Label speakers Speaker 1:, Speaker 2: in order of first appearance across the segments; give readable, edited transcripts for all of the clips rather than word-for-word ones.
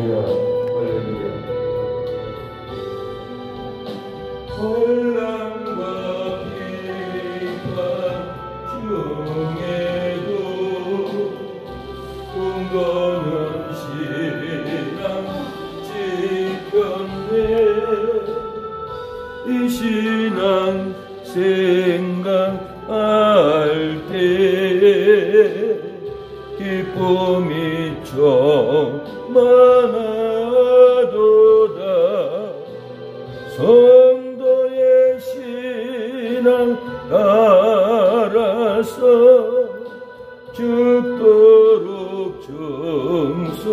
Speaker 1: 할렐루야. 혼란과 비판 중에도 꿈거는 신앙 지켰네. 이 신앙 생각할 때 기쁨이 많아도다. 성도의 신앙 따라서 죽도록 정성하겠네.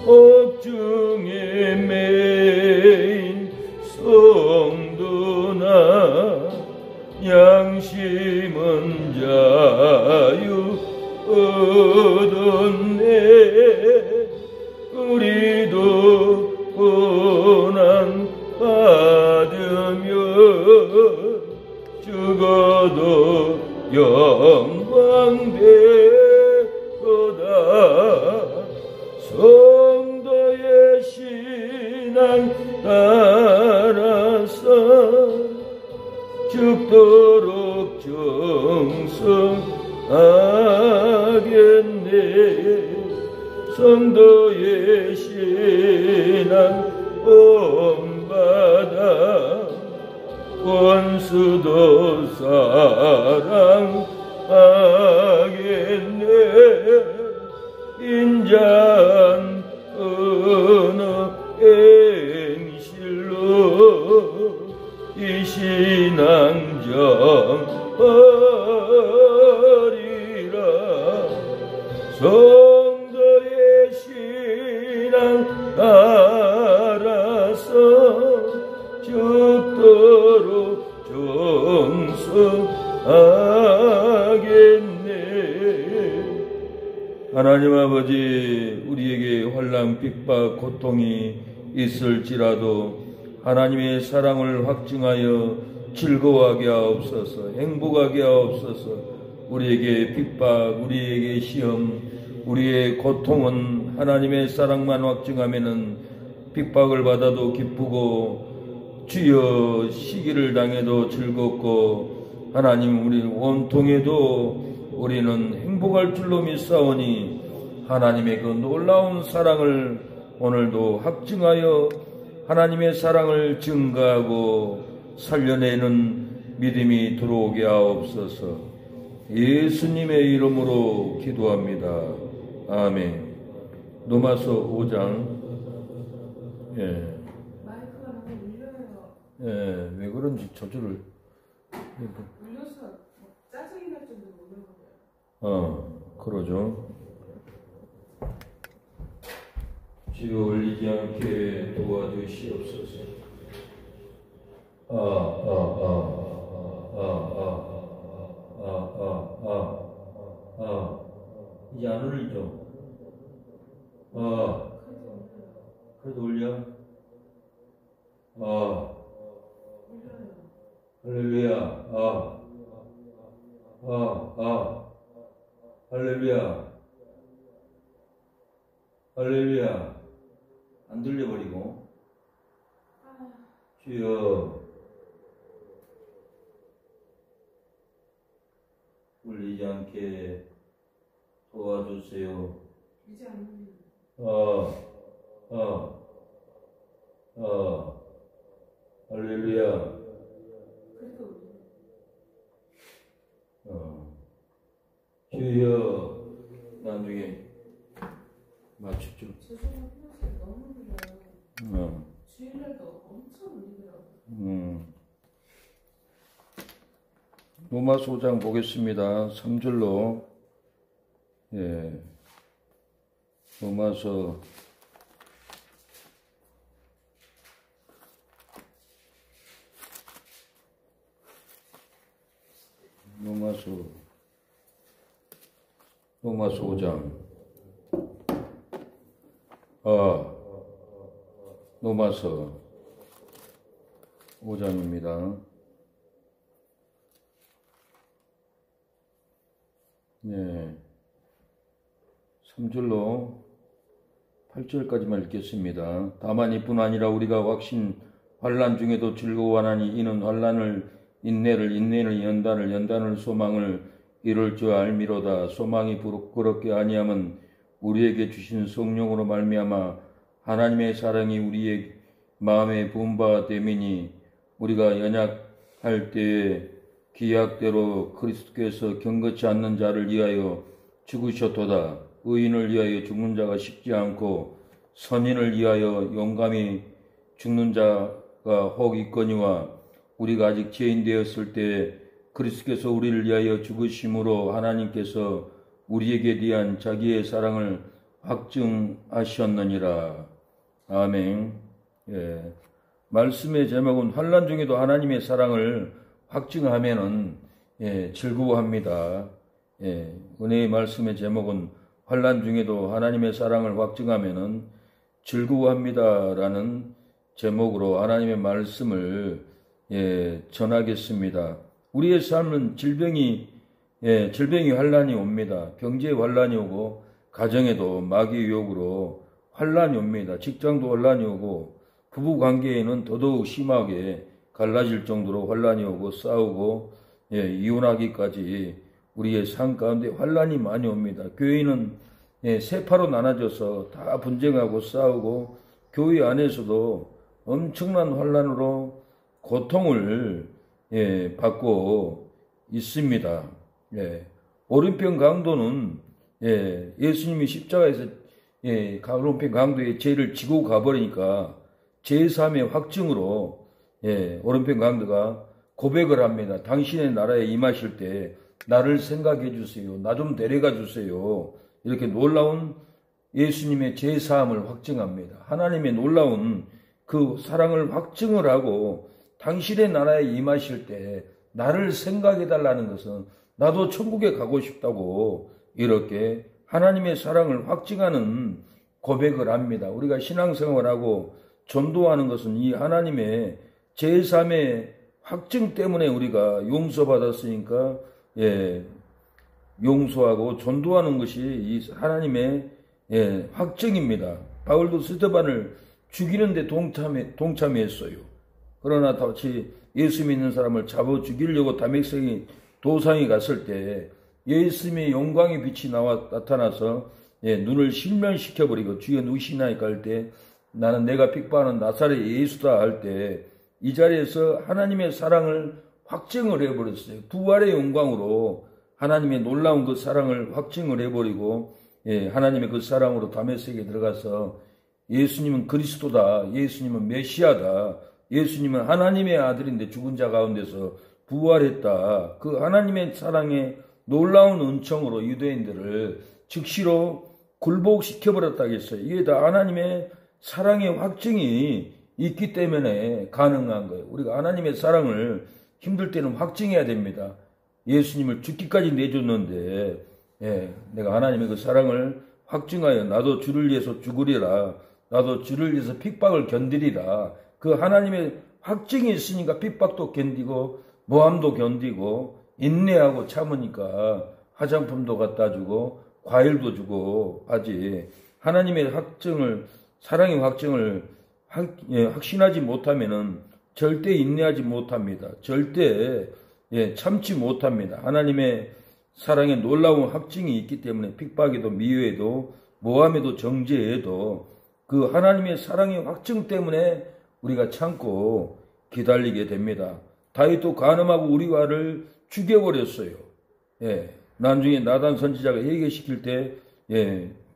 Speaker 1: 옥중에 매인 성도나 양심은 자유 얻었네. 우리도 고난 받으며 죽어도 영광되도다. 성도의 신앙 따라서 죽도록 정성하겠네. 성도의 신앙 본받아 원수도 사랑하겠네. 인자한 어느 행실로 이 신앙 정하리라. 성도의 신앙 따라서 죽도록 정성하겠네. 하나님 아버지, 우리에게 환난, 핍박, 고통이 있을지라도 하나님의 사랑을 확증하여 즐거워하게 하옵소서. 행복하게 하옵소서. 우리에게 핍박, 우리에게 시험, 우리의 고통은 하나님의 사랑만 확증하면은 핍박을 받아도 기쁘고 주여 시기를 당해도 즐겁고 하나님 우리 온통에도 우리는 행복할 줄로 믿사오니 하나님의 그 놀라운 사랑을 오늘도 확증하여 하나님의 사랑을 증가하고 살려내는 믿음이 들어오게 하옵소서. 예수님의 이름으로 기도합니다. 아멘. 로마서 5장.
Speaker 2: 마이크가 너무 울려요.
Speaker 1: 왜 그런지 저주를.
Speaker 2: 울려서 짜증이 날 정도로 울려버려요.
Speaker 1: 그러죠. 주여 울리지 않게 도와주시옵소서. 이제 안 울리죠? 그래도 울려? 할렐루야. 할렐루야. 할렐루야. 안 들려버리고. 주여 울리지 않게 도와주세요.
Speaker 2: 이제 안 울리네.
Speaker 1: 할렐루야.
Speaker 2: 그래도 울리네.
Speaker 1: 주여 나중에 맞추죠.
Speaker 2: 죄송한 피어스가 너무 울려요. 주일날도 엄청 울리더라고요.
Speaker 1: 로마서 5장 보겠습니다. 3절로. 로마서 로마서 5장. 로마서 5장입니다. 3절로 8절까지만 읽겠습니다. 다만 이뿐 아니라 우리가 확신 환난 중에도 즐거워하나니 이는 환난을 인내를 연단을 소망을 이룰 줄 알미로다. 소망이 부끄럽게 아니함은 우리에게 주신 성령으로 말미암아 하나님의 사랑이 우리의 마음에 부은 바 됨이니 우리가 연약할 때에 기약대로 그리스도께서 경건치 않는 자를 위하여 죽으셨도다. 의인을 위하여 죽는 자가 쉽지 않고 선인을 위하여 용감히 죽는 자가 혹 있거니와 우리가 아직 죄인 되었을 때 그리스도께서 우리를 위하여 죽으심으로 하나님께서 우리에게 대한 자기의 사랑을 확증하셨느니라. 아멘. 예. 말씀의 제목은 환난 중에도 하나님의 사랑을 확증하면은 즐거워합니다. 예. 은혜의 말씀의 제목은 환난 중에도 하나님의 사랑을 확증하면은 즐거워합니다라는 제목으로 하나님의 말씀을 전하겠습니다. 우리의 삶은 질병이 환난이 옵니다. 경제에 환난이 오고 가정에도 마귀의 유혹으로 환난이 옵니다. 직장도 환난이 오고 부부 관계에는 더더욱 심하게 갈라질 정도로 환난이 오고 싸우고 이혼하기까지 우리의 삶 가운데 환난이 많이 옵니다. 교회는 세파로 나눠져서 다 분쟁하고 싸우고 교회 안에서도 엄청난 환난으로 고통을 받고 있습니다. 오른편 강도는 예수님이 십자가에서 오른편 강도의 죄를 지고 가버리니까 제3의 확증으로 오른편 강도가 고백을 합니다. 당신의 나라에 임하실 때 나를 생각해 주세요. 나 좀 데려가 주세요. 이렇게 놀라운 예수님의 제사함을 확증합니다. 하나님의 놀라운 그 사랑을 확증을 하고 당신의 나라에 임하실 때 나를 생각해 달라는 것은 나도 천국에 가고 싶다고 이렇게 하나님의 사랑을 확증하는 고백을 합니다. 우리가 신앙생활하고 전도하는 것은 이 하나님의 제3의 확증 때문에 우리가 용서받았으니까 용서하고 전도하는 것이 이 하나님의 확증입니다. 바울도 스데반을 죽이는데 동참했어요. 그러나 다시 예수 믿는 사람을 잡아 죽이려고 다메섹의 도상에 갔을 때 예수님의 영광의 빛이 나타나서 눈을 실명시켜버리고 주여 누구시나이까 할 때 나는 내가 픽박하는 나사렛 예수다 할 때 이 자리에서 하나님의 사랑을 확증을 해버렸어요. 부활의 영광으로 하나님의 놀라운 그 사랑을 확증을 해버리고 하나님의 그 사랑으로 다메섹에 들어가서 예수님은 그리스도다. 예수님은 메시아다. 예수님은 하나님의 아들인데 죽은 자 가운데서 부활했다. 그 하나님의 사랑의 놀라운 은총으로 유대인들을 즉시로 굴복시켜버렸다겠어요. 이게 다 하나님의 사랑의 확증이 있기 때문에 가능한 거예요. 우리가 하나님의 사랑을 힘들 때는 확증해야 됩니다. 예수님을 죽기까지 내줬는데 내가 하나님의 그 사랑을 확증하여 나도 주를 위해서 죽으리라. 나도 주를 위해서 핍박을 견디리라. 그 하나님의 확증이 있으니까 핍박도 견디고 모함도 견디고 인내하고 참으니까 화장품도 갖다 주고 과일도 주고 하지. 하나님의 확증을 사랑의 확증을 확신하지 못하면은 절대 인내하지 못합니다. 절대 참지 못합니다. 하나님의 사랑의 놀라운 확증이 있기 때문에 핍박에도 미워에도 모함에도 정죄에도 그 하나님의 사랑의 확증 때문에 우리가 참고 기다리게 됩니다. 다윗도 간음하고 우리와를 죽여버렸어요. 나중에 나단 선지자가 회개시킬 때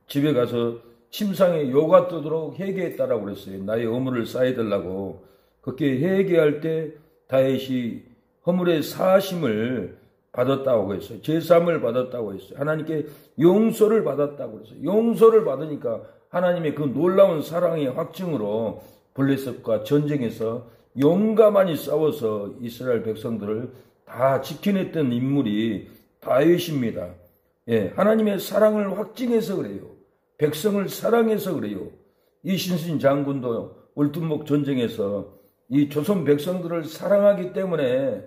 Speaker 1: 집에 가서 침상에 요가 뜨도록 회개했다라고 그랬어요. 나의 허물을 쌓아달라고. 그렇게 회개할 때 다윗이 허물의 사하심을 받았다고 했어요. 제사함을 받았다고 했어요. 하나님께 용서를 받았다고 했어요. 용서를 받으니까 하나님의 그 놀라운 사랑의 확증으로 블레셋과 전쟁에서 용감하니 싸워서 이스라엘 백성들을 다 지켜냈던 인물이 다윗입니다. 하나님의 사랑을 확증해서 그래요. 백성을 사랑해서 그래요. 이신신 장군도 울퉁목 전쟁에서 이 조선 백성들을 사랑하기 때문에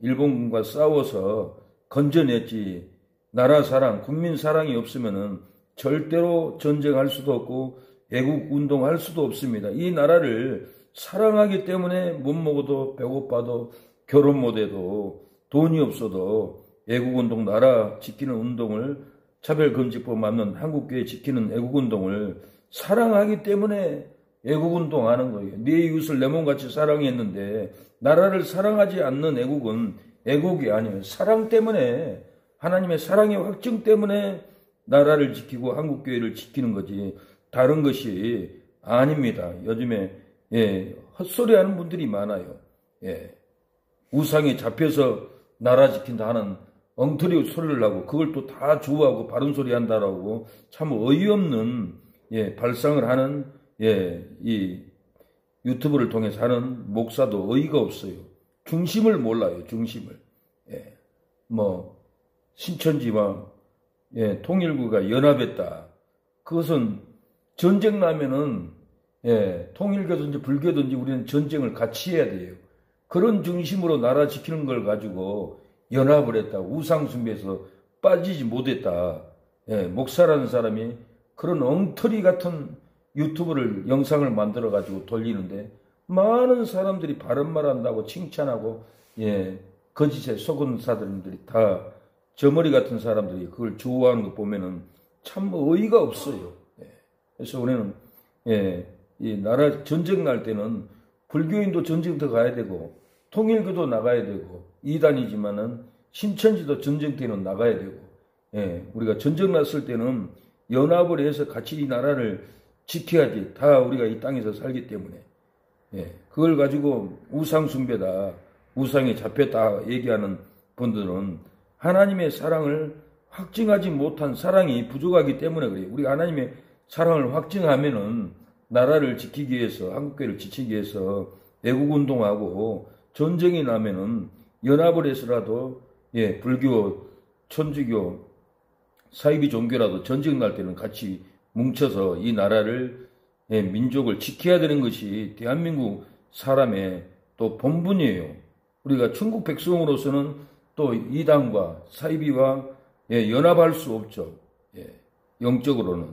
Speaker 1: 일본군과 싸워서 건져냈지. 나라 사랑, 국민 사랑이 없으면은 절대로 전쟁할 수도 없고 애국 운동할 수도 없습니다. 이 나라를 사랑하기 때문에 못 먹어도 배고파도 결혼 못해도 돈이 없어도 애국운동 나라 지키는 운동을 차별금지법 맞는 한국교회 지키는 애국운동을 사랑하기 때문에 애국운동하는 거예요. 네 이웃을 내 몸같이 사랑했는데 나라를 사랑하지 않는 애국은 애국이 아니에요. 사랑 때문에 하나님의 사랑의 확증 때문에 나라를 지키고 한국교회를 지키는 거지 다른 것이 아닙니다. 요즘에 헛소리하는 분들이 많아요. 우상에 잡혀서 나라 지킨다 하는 엉터리 소리를 하고 그걸 또 다 좋아하고 바른 소리 한다라고 참 어이없는 발상을 하는 이 유튜브를 통해서 하는 목사도 어이가 없어요. 중심을 몰라요. 중심을. 뭐 신천지와 통일구가 연합했다. 그것은 전쟁 나면은 통일교든지 불교든지 우리는 전쟁을 같이 해야 돼요. 그런 중심으로 나라 지키는 걸 가지고 연합을 했다. 우상숭배에서 빠지지 못했다. 목사라는 사람이 그런 엉터리 같은 유튜브를 영상을 만들어 가지고 돌리는데 많은 사람들이 바른 말 한다고 칭찬하고 거짓에 속은 사람들이 다 저머리 같은 사람들이 그걸 좋아하는 거 보면은 참 어이가 없어요. 그래서 우리는 이 나라 전쟁 날 때는 불교인도 전쟁터 가야 되고 통일교도 나가야 되고 이단이지만은 신천지도 전쟁터는 나가야 되고 우리가 전쟁 났을 때는 연합을 해서 같이 이 나라를 지켜야지. 다 우리가 이 땅에서 살기 때문에 그걸 가지고 우상숭배다 우상에 잡혔다 얘기하는 분들은 하나님의 사랑을 확증하지 못한 사랑이 부족하기 때문에 그래요. 우리가 하나님의 사랑을 확증하면은 나라를 지키기 위해서 한국교회를 지키기 위해서 애국운동하고 전쟁이 나면은 연합을 해서라도 불교, 천주교, 사이비 종교라도 전쟁 날 때는 같이 뭉쳐서 이 나라를 민족을 지켜야 되는 것이 대한민국 사람의 또 본분이에요. 우리가 천국 백성으로서는 또 이단과 사이비와 연합할 수 없죠. 영적으로는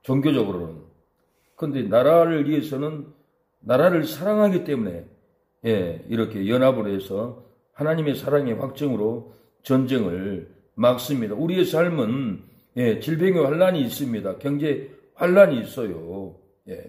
Speaker 1: 종교적으로는. 그런데 나라를 위해서는 나라를 사랑하기 때문에 이렇게 연합을 해서 하나님의 사랑의 확증으로 전쟁을 막습니다. 우리의 삶은 질병의 환란이 있습니다. 경제 환란이 있어요.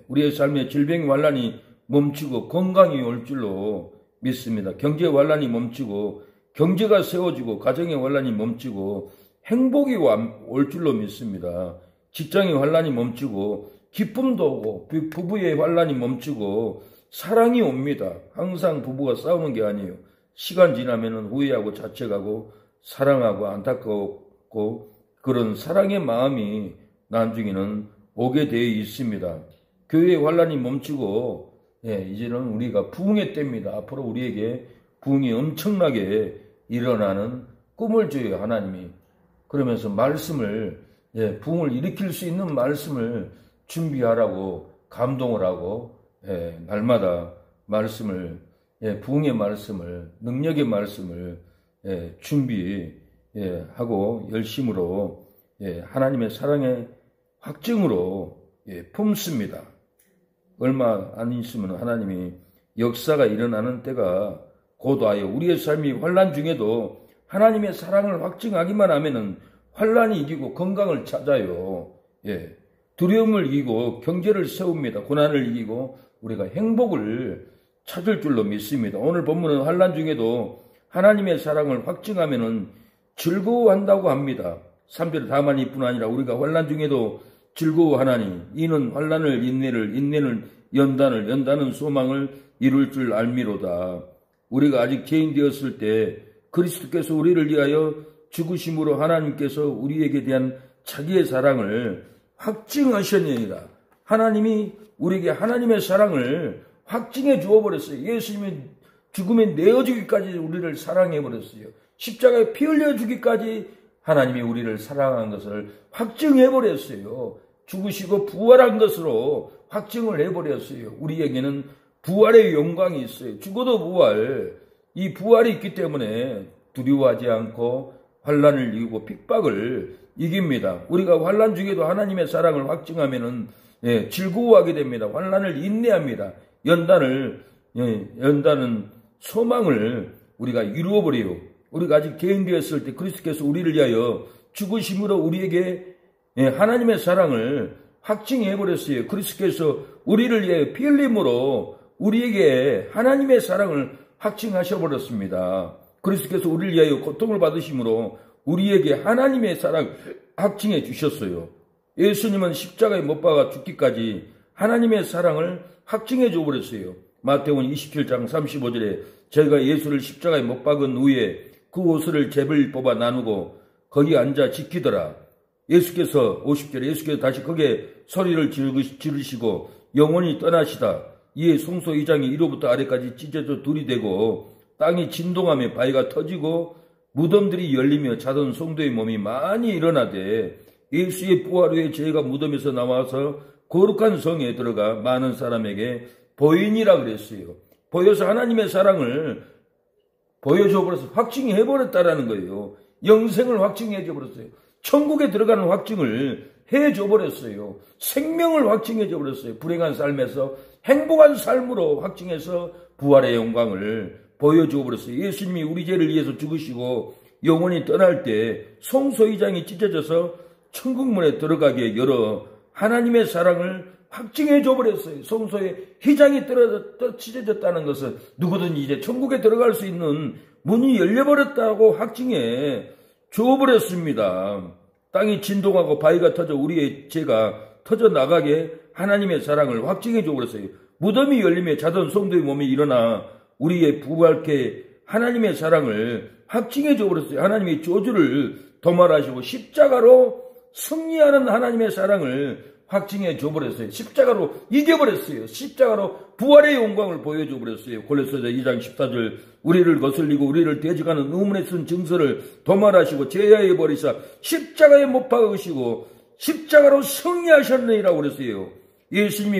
Speaker 1: 우리의 삶에 질병의 환란이 멈추고 건강이 올 줄로 믿습니다. 경제 환란이 멈추고 경제가 세워지고 가정의 환란이 멈추고 행복이 올 줄로 믿습니다. 직장의 환란이 멈추고 기쁨도 오고 부부의 환란이 멈추고 사랑이 옵니다. 항상 부부가 싸우는 게 아니에요. 시간 지나면은 후회하고 자책하고 사랑하고 안타깝고 그런 사랑의 마음이 나중에는 오게 되어 있습니다. 교회의 환란이 멈추고 이제는 우리가 부흥의 때입니다. 앞으로 우리에게 부흥이 엄청나게 일어나는 꿈을 줘요. 하나님이. 그러면서 말씀을 부흥을 일으킬 수 있는 말씀을 준비하라고 감동을 하고 날마다 말씀을 부흥의 말씀을 능력의 말씀을 준비하고 열심으로 하나님의 사랑의 확증으로 품습니다. 얼마 안 있으면 하나님이 역사가 일어나는 때가 곧 와요. 우리의 삶이 환난 중에도 하나님의 사랑을 확증하기만 하면은 환난이 이기고 건강을 찾아요. 두려움을 이기고 경제를 세웁니다. 고난을 이기고 우리가 행복을 찾을 줄로 믿습니다. 오늘 본문은 환난 중에도 하나님의 사랑을 확증하면은 즐거워한다고 합니다. 3절에 다만 이뿐 아니라 우리가 환난 중에도 즐거워하나니 이는 환난을 인내는 연단은 소망을 이룰 줄 알미로다. 우리가 아직 죄인 되었을 때 그리스도께서 우리를 위하여 죽으심으로 하나님께서 우리에게 대한 자기의 사랑을 확증하셨느니라. 하나님이 우리에게 하나님의 사랑을 확증해 주어버렸어요. 예수님이 죽음에 내어주기까지 우리를 사랑해버렸어요. 십자가에 피 흘려주기까지 하나님이 우리를 사랑한 것을 확증해버렸어요. 죽으시고 부활한 것으로 확증을 해버렸어요. 우리에게는 부활의 영광이 있어요. 죽어도 부활. 이 부활이 있기 때문에 두려워하지 않고 환난을 이기고 핍박을 이깁니다. 우리가 환난 중에도 하나님의 사랑을 확증하면은 즐거워하게 됩니다. 환난을 인내합니다. 연단은 소망을 우리가 이루어버려요. 우리가 아직 개인되었을 때 그리스도께서 우리를 위하여 죽으심으로 우리에게 하나님의 사랑을 확증해버렸어요. 그리스도께서 우리를 위하여 피 흘림으로 우리에게 하나님의 사랑을 확증하셔버렸습니다. 그리스도께서 우리를 위하여 고통을 받으심으로 우리에게 하나님의 사랑 확증해 주셨어요. 예수님은 십자가에 못 박아 죽기까지 하나님의 사랑을 확증해 줘버렸어요. 마태복음 27장 35절에 저희가 예수를 십자가에 못 박은 후에 그 옷을 제벌 뽑아 나누고 거기 앉아 지키더라. 예수께서 50절에 예수께서 다시 크게 소리를 지르시고 영원히 떠나시다. 이에 송소 2장이 위로부터 아래까지 찢어져 둘이 되고 땅이 진동하며 바위가 터지고 무덤들이 열리며 자던 성도의 몸이 많이 일어나되 예수의 부활 후에 저희가 무덤에서 나와서 거룩한 성에 들어가 많은 사람에게 보이니라 그랬어요. 보여서 하나님의 사랑을 보여줘버려서 확증해버렸다라는 거예요. 영생을 확증해줘버렸어요. 천국에 들어가는 확증을 해줘버렸어요. 생명을 확증해줘버렸어요. 불행한 삶에서 행복한 삶으로 확증해서 부활의 영광을 보여줘버렸어요. 예수님이 우리 죄를 위해서 죽으시고 영원히 떠날 때 성소의장이 찢어져서 천국문에 들어가게 열어 하나님의 사랑을 확증해줘버렸어요. 성소의 휘장이 찢어졌다는 것은 누구든 이제 천국에 들어갈 수 있는 문이 열려버렸다고 확증해 줘버렸습니다. 땅이 진동하고 바위가 터져 우리의 죄가 터져나가게 하나님의 사랑을 확증해 줘버렸어요. 무덤이 열리며 자던 성도의 몸이 일어나 우리의 부활케 하나님의 사랑을 확증해 줘버렸어요. 하나님의 저주를 도말하시고 십자가로 승리하는 하나님의 사랑을 확증해 줘버렸어요. 십자가로 이겨버렸어요. 십자가로 부활의 영광을 보여줘버렸어요. 골로새서 2장 14절 우리를 거슬리고 우리를 대적하는 의문에 쓴 증서를 도말하시고 제하여 버리사 십자가에 못 박으시고 십자가로 승리하셨느니라고 그랬어요. 예수님이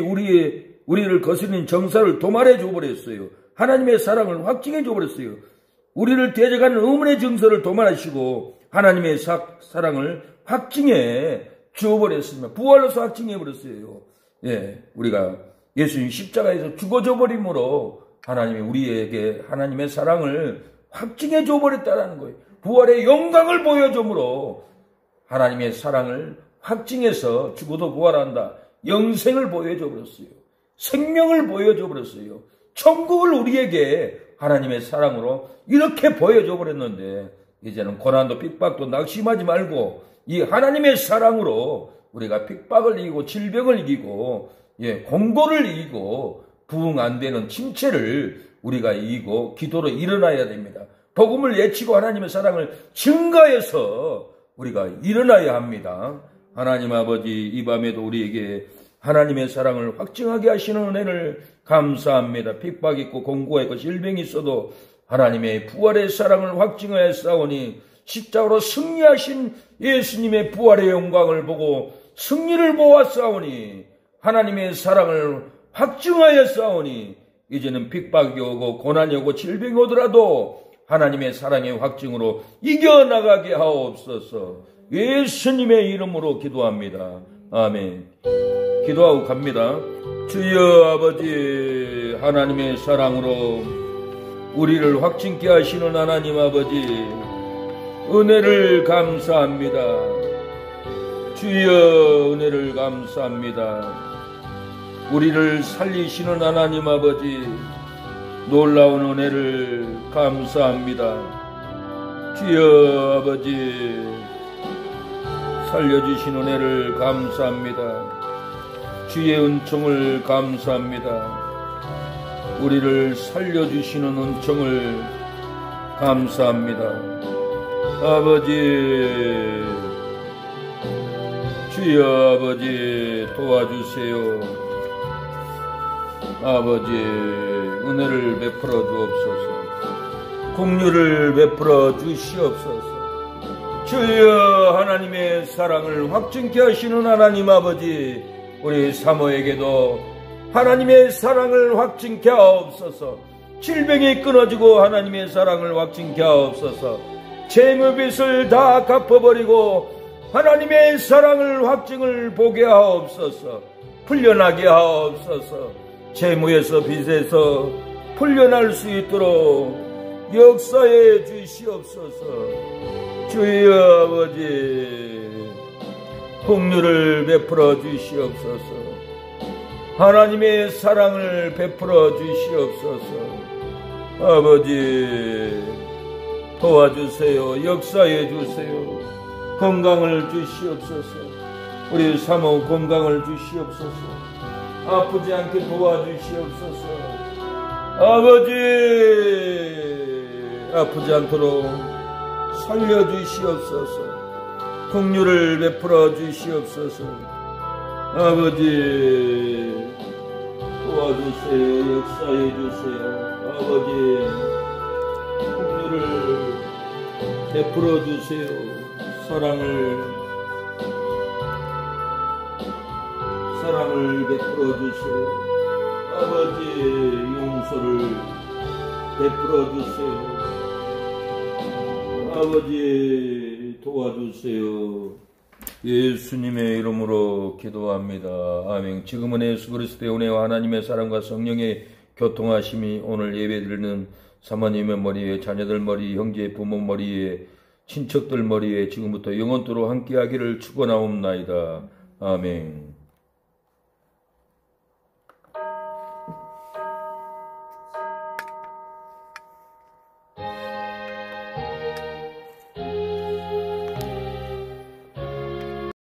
Speaker 1: 우리를 거슬린 정사를 도말해 줘버렸어요. 하나님의 사랑을 확증해 줘버렸어요. 우리를 대적하는 의문의 증서를 도말하시고 하나님의 사랑을 확증해 주어버렸습니다. 부활로서 확증해버렸어요. 우리가 예수님 십자가에서 죽어져 버림으로 하나님이 우리에게 하나님의 사랑을 확증해 줘버렸다는 거예요. 부활의 영광을 보여줌으로 하나님의 사랑을 확증해서 죽어도 부활한다. 영생을 보여줘버렸어요. 생명을 보여줘버렸어요. 천국을 우리에게 하나님의 사랑으로 이렇게 보여줘버렸는데 이제는 고난도 핍박도 낙심하지 말고 이 하나님의 사랑으로 우리가 핍박을 이기고 질병을 이기고 공고를 이기고 부응 안 되는 침체를 우리가 이기고 기도로 일어나야 됩니다. 복음을 외치고 하나님의 사랑을 증가해서 우리가 일어나야 합니다. 하나님 아버지 이 밤에도 우리에게 하나님의 사랑을 확증하게 하시는 은혜를 감사합니다. 핍박이 있고 공고가 있고 질병이 있어도 하나님의 부활의 사랑을 확증하여 싸우니 십자가로 승리하신 예수님의 부활의 영광을 보고 승리를 보아 싸우니 하나님의 사랑을 확증하여 싸우니 이제는 핍박이 오고 고난이 오고 질병이 오더라도 하나님의 사랑의 확증으로 이겨나가게 하옵소서. 예수님의 이름으로 기도합니다. 아멘. 기도하고 갑니다. 주여 아버지 하나님의 사랑으로 우리를 확증케 하시는 하나님 아버지 은혜를 감사합니다. 주여 은혜를 감사합니다. 우리를 살리시는 하나님 아버지 놀라운 은혜를 감사합니다. 주여 아버지 살려주신 은혜를 감사합니다. 주의 은총을 감사합니다. 우리를 살려주시는 은총을 감사합니다. 아버지 주여 아버지 도와주세요. 아버지 은혜를 베풀어 주옵소서. 긍휼을 베풀어 주시옵소서. 주여 하나님의 사랑을 확증케 하시는 하나님 아버지 우리 사모에게도 하나님의 사랑을 확증케 하옵소서. 질병이 끊어지고 하나님의 사랑을 확증케 하옵소서. 죄의 빚을 다 갚아버리고 하나님의 사랑을 확증을 보게 하옵소서. 풀려나게 하옵소서. 재무에서 빚에서 풀려날 수 있도록 역사해 주시옵소서. 주여 아버지, 긍휼을 베풀어 주시옵소서. 하나님의 사랑을 베풀어 주시옵소서. 아버지, 도와주세요. 역사해 주세요. 건강을 주시옵소서. 우리 사모 건강을 주시옵소서. 아프지 않게 도와주시옵소서. 아버지, 아프지 않도록 살려주시옵소서. 긍휼을 베풀어 주시옵소서. 아버지, 도와주세요. 역사해 주세요. 아버지, 긍휼을 베풀어 주세요. 사랑을 베풀어 주세요. 아버지, 용서를 베풀어 주세요. 아버지, 도와주세요. 예수님의 이름으로 기도합니다. 아멘. 지금은 예수 그리스도의 은혜와 하나님의 사랑과 성령의 교통하심이 오늘 예배드리는 사모님의 머리에, 자녀들 머리, 형제 부모 머리에, 친척들 머리에 지금부터 영원토록 함께하기를 축원하옵나이다. 아멘.